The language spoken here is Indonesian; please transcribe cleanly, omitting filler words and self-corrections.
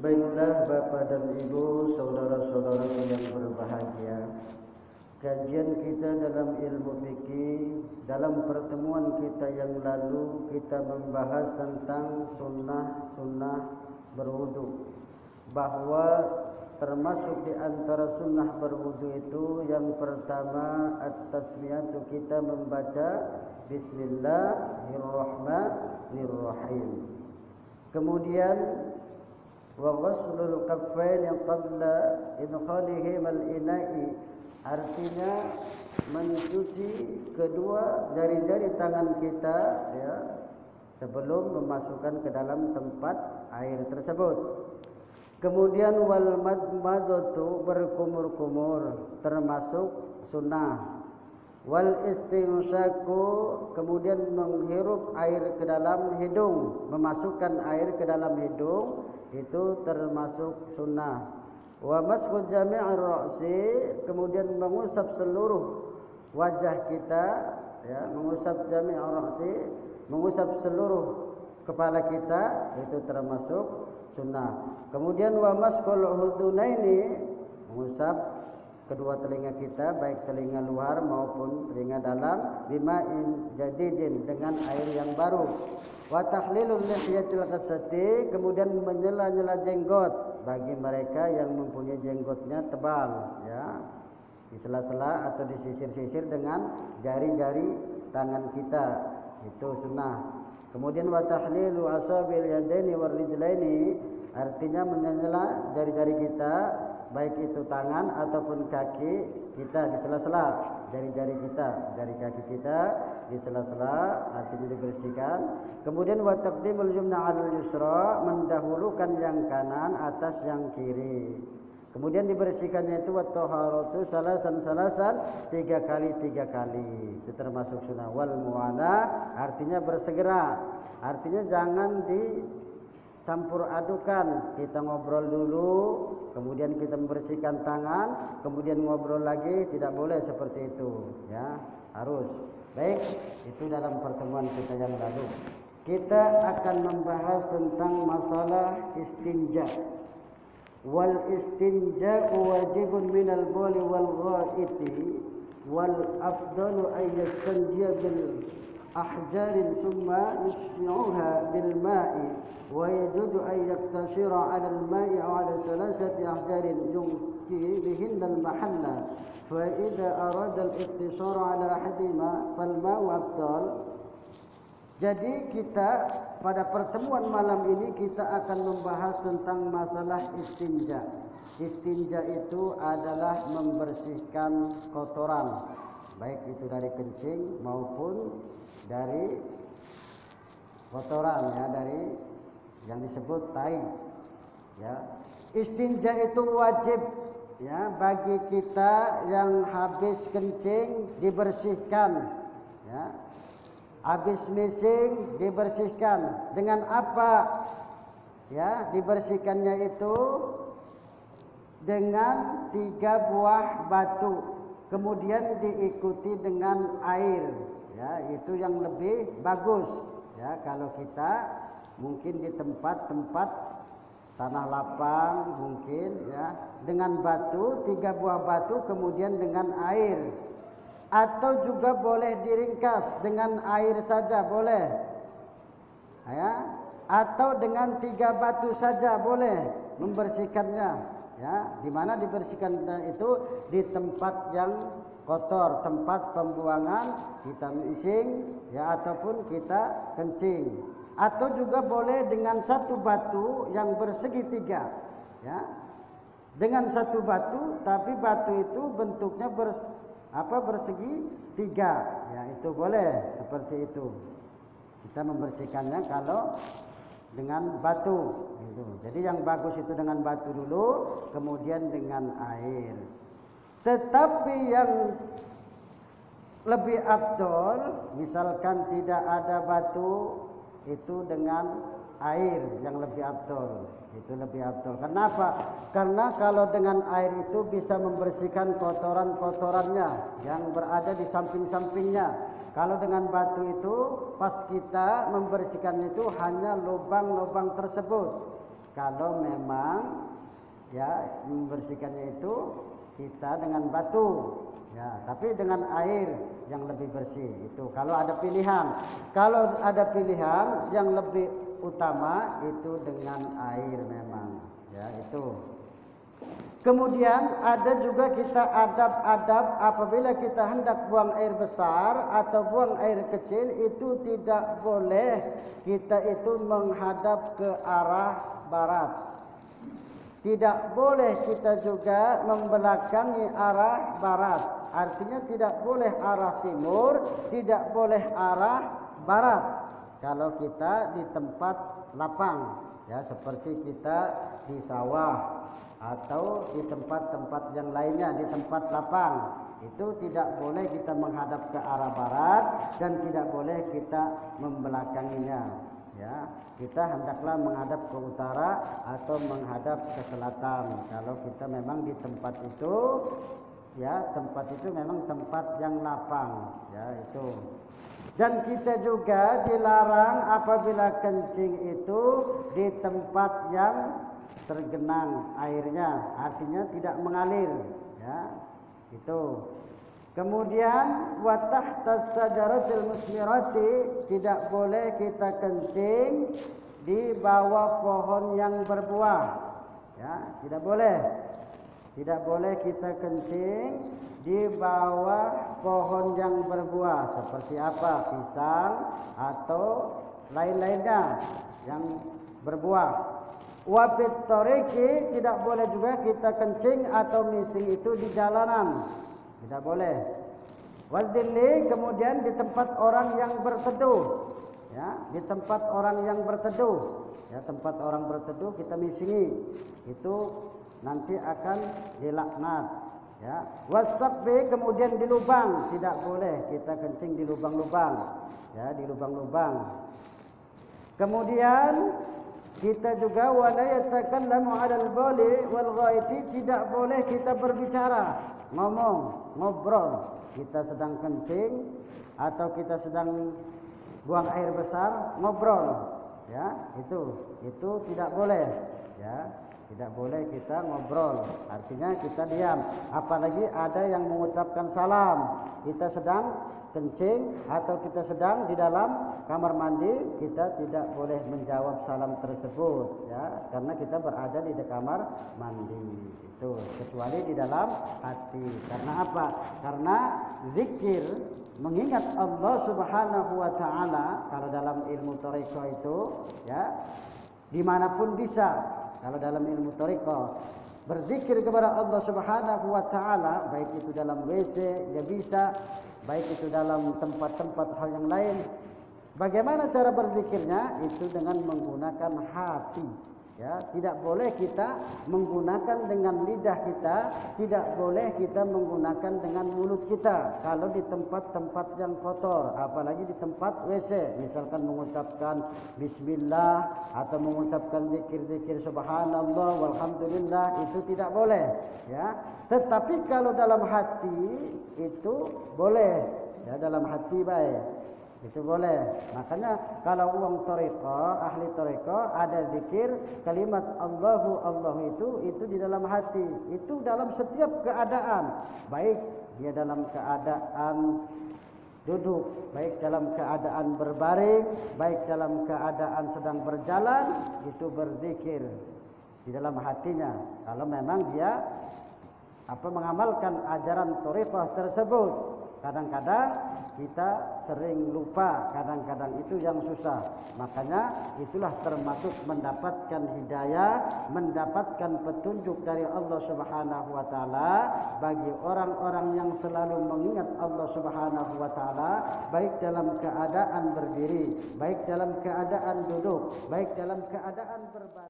Baiklah Bapak dan Ibu, saudara-saudara yang berbahagia. Kajian kita dalam ilmu fikih, dalam pertemuan kita yang lalu kita membahas tentang sunnah berwudu. Bahwa termasuk di antara sunnah berwudu itu yang pertama at-tasmiyatu, kita membaca Bismillahirrahmanirrahim. Kemudian wa ghuslul kaffain qabla idkhalihim al-ina'i, artinya mencuci kedua jari-jari tangan kita ya sebelum memasukkan ke dalam tempat air tersebut. Kemudian wal madmadatu, berkumur-kumur termasuk sunnah. Wal istinsyaku, kemudian menghirup air ke dalam hidung, memasukkan air ke dalam hidung, itu termasuk sunnah. Wa mashu jami'ir ra'si, kemudian mengusap seluruh wajah kita ya, mengusap jami'ir ra'si, mengusap seluruh kepala kita, itu termasuk sunnah. Kemudian wa mashul hudunaini, mengusap kedua telinga kita, baik telinga luar maupun telinga dalam, bima'in jadidin, dengan air yang baru. Wa takhlilul lihyatil qasati, kemudian menyela-nyela jenggot bagi mereka yang mempunyai jenggotnya tebal ya, di sela-sela atau disisir-sisir dengan jari-jari tangan kita, itu sunnah. Kemudian wa tahlilu asabil yadaini war rijlaini, artinya menyela jari-jari kita, baik itu tangan ataupun kaki kita, di sela-sela jari-jari kita, jari kaki kita di sela-sela, artinya dibersihkan. Kemudian wa taqdimul yumna 'alal yusra, mendahulukan yang kanan atas yang kiri. Kemudian dibersihkannya itu wa taharatu salasan, tiga kali. Itu termasuk sunnah. Wal muwana, artinya bersegera, artinya jangan campur adukan, kita ngobrol dulu, kemudian kita membersihkan tangan, kemudian ngobrol lagi, tidak boleh seperti itu ya, harus. Baik, itu dalam pertemuan kita yang lalu. Kita akan membahas tentang masalah istinja. Wal istinja'u wajibun minal bawli wal gha'iti, wal afdalu ay yastanjiya bil ahjarin summa yusmi'uha bil ma'i, wa yajuzu ay yaktashira 'ala al ma'i aw 'ala salasati ahjarin yumki bihinna al mahalla. Fa idza arada al iktisara 'ala ahadihima fal ma'u afdal Jadi kita pada pertemuan malam ini kita akan membahas tentang masalah istinja. Istinja itu adalah membersihkan kotoran, baik itu dari kencing maupun dari kotoran, ya, dari yang disebut tai. Ya, istinja itu wajib, ya, bagi kita yang habis kencing dibersihkan, ya. Habis mising dibersihkan. Dengan apa? Ya, dibersihkannya itu dengan 3 buah batu, kemudian diikuti dengan air. Ya, itu yang lebih bagus. Ya, kalau kita mungkin di tempat-tempat tanah lapang mungkin, ya, dengan batu, 3 buah batu, kemudian dengan air. Atau juga boleh diringkas dengan air saja boleh, ya. Atau dengan 3 batu saja boleh membersihkannya. Ya, di mana dibersihkan itu di tempat yang kotor, tempat pembuangan kita mising, ya, ataupun kita kencing. Atau juga boleh dengan 1 batu yang bersegi 3, ya. Dengan 1 batu, tapi batu itu bentuknya bersegi 3, ya, itu boleh seperti itu. Kita membersihkannya kalau dengan batu gitu. Jadi yang bagus itu dengan batu dulu, kemudian dengan air. Tetapi yang lebih afdol, misalkan tidak ada batu, itu dengan air yang lebih afdol. Itu lebih afdol. Kenapa? Karena kalau dengan air itu bisa membersihkan kotoran-kotorannya yang berada di samping-sampingnya. Kalau dengan batu itu pas kita membersihkan itu hanya lubang-lubang tersebut. Kalau memang, ya, membersihkannya itu kita dengan batu, ya, tapi dengan air yang lebih bersih itu. Kalau ada pilihan, yang lebih utama itu dengan air memang, ya, itu. Kemudian ada juga kita adab-adab apabila kita hendak buang air besar atau buang air kecil, itu tidak boleh kita itu menghadap ke arah barat. Tidak boleh kita juga membelakangi arah barat. Artinya tidak boleh arah timur, tidak boleh arah barat. Kalau kita di tempat lapang, ya, seperti kita di sawah atau di tempat-tempat yang lainnya, di tempat lapang, itu tidak boleh kita menghadap ke arah barat dan tidak boleh kita membelakanginya, ya. Kita hendaklah menghadap ke utara atau menghadap ke selatan. Kalau kita memang di tempat itu, ya, tempat itu memang tempat yang lapang, ya, itu. Dan kita juga dilarang apabila kencing itu di tempat yang tergenang airnya, artinya tidak mengalir, ya, itu. Kemudian wa tahta sajaratil musmirati, tidak boleh kita kencing di bawah pohon yang berbuah, ya, tidak boleh. Tidak boleh kita kencing di bawah pohon yang berbuah, seperti apa? Pisang atau lain-lainnya yang berbuah. Wafit toriki, tidak boleh juga kita kencing atau mising itu di jalanan, tidak boleh. Wadilli, kemudian di tempat orang yang berteduh, ya, di tempat orang yang berteduh, ya, tempat orang berteduh kita misingi, itu nanti akan dilaknat, ya. Wasabbi, kemudian di lubang, tidak boleh kita kencing di lubang-lubang, ya, di lubang-lubang. Kemudian kita juga wala yatakallamu 'alal bali wal ghaiti, tidak boleh kita berbicara, ngomong, ngobrol. Kita sedang kencing atau kita sedang buang air besar, ngobrol, ya, itu tidak boleh, ya. Tidak boleh kita ngobrol, artinya kita diam. Apalagi ada yang mengucapkan salam, kita sedang kencing atau kita sedang di dalam kamar mandi, kita tidak boleh menjawab salam tersebut, ya, karena kita berada di kamar mandi itu, kecuali di dalam hati. Karena apa? Karena zikir mengingat Allah Subhanahu wa taala. Kalau dalam ilmu thariqah itu ya dimanapun bisa. Kalau dalam ilmu thariqah berzikir kepada Allah Subhanahu wa taala, baik itu dalam WC ya bisa, baik itu dalam tempat-tempat hal yang lain. Bagaimana cara berzikirnya? Itu dengan menggunakan hati. Ya, tidak boleh kita menggunakan dengan lidah kita, tidak boleh kita menggunakan dengan mulut kita. Kalau di tempat-tempat yang kotor, apalagi di tempat WC, misalkan mengucapkan bismillah atau mengucapkan zikir-zikir subhanallah walhamdulillah, itu tidak boleh, ya. Tetapi kalau dalam hati itu boleh, ya, dalam hati baik. Itu boleh. Makanya kalau orang thariqah, ahli thariqah ada zikir kalimat Allahu itu di dalam hati. Itu dalam setiap keadaan. Baik dia dalam keadaan duduk, baik dalam keadaan berbaring, baik dalam keadaan sedang berjalan, itu berzikir di dalam hatinya. Kalau memang dia mengamalkan ajaran thariqah tersebut. Kadang-kadang kita sering lupa, kadang-kadang itu yang susah. Makanya itulah termasuk mendapatkan hidayah, mendapatkan petunjuk dari Allah Subhanahu wa taala bagi orang-orang yang selalu mengingat Allah Subhanahu wa taala, baik dalam keadaan berdiri, baik dalam keadaan duduk, baik dalam keadaan berbaring.